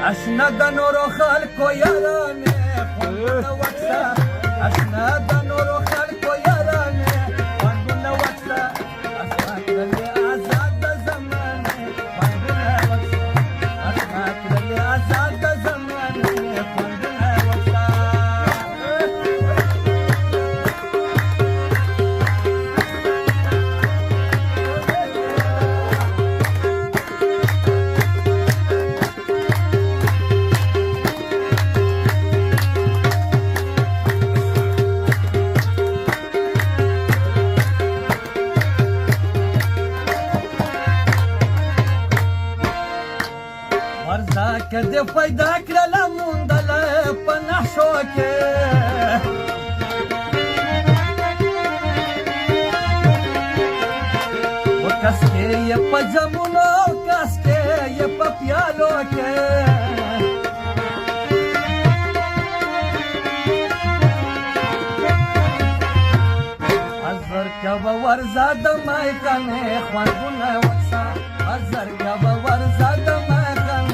اشنا د نورو خلکو یارانې خوندونه وکړه اشنا د نورو خلکو یارانې خوندونه وکړه اسما کړلې آزاد د زمانې خوندونه وکړه اسما کړلې آزاد د زمانې خوندونه وکړه که دې پیدا کړله موندله په نښو کې و کس کې یې په جمونو کس کې یې په پیالو کې ازر کوه ورځه د میخانې خوندونه وکړه ازر کوه ورځه د میخانې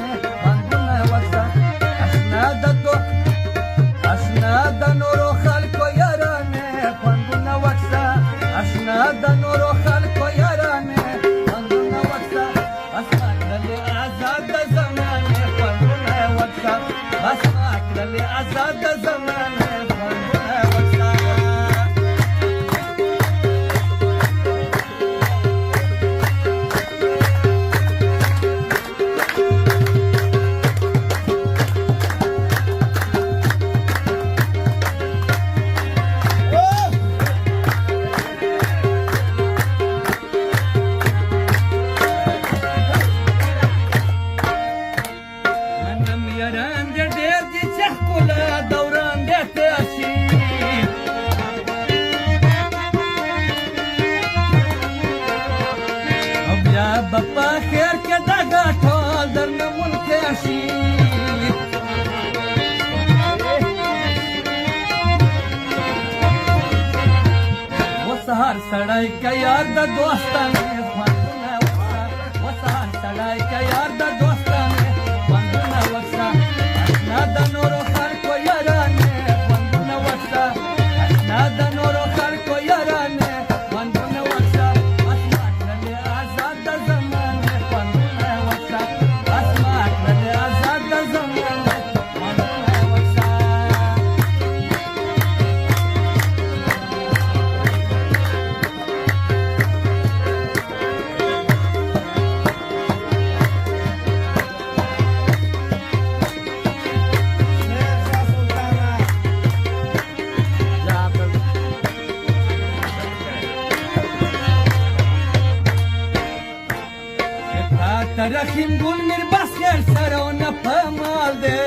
اشنا د نورو خلکو یارانې خوندونه وکړه اشنا د نورو خلکو یارانې خوندونه وکړه اسما کړلې آزاد د زمانې خوندونه وکړه اسما کړلې آزاد د زمانې خوندونه وکړه بپا خیر کې دغه ټول درنه منکر شي و سهار سړی که یار د دوستانې خوندونه وکړه و سهار سړی که یار د دوستانې خوندونه وکړه اشنا د نورو خلکو یارانې خوندونه وکړه اشنا د نورو خلکو یارانې خوندونه وکړه اسما کړلې آزاد د زمانې خوندونه وکړه اسما کړلې آزاد د زمانې خوندونه وکړه رحیم گل میر بس خیر سره و نه په مال دی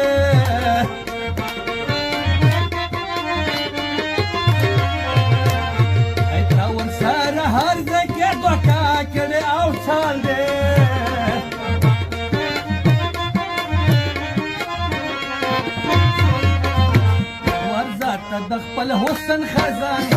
ای تاون سره هر ځای کې دوکه کړې او چال دی ورځه ته د خپل حسن خزانې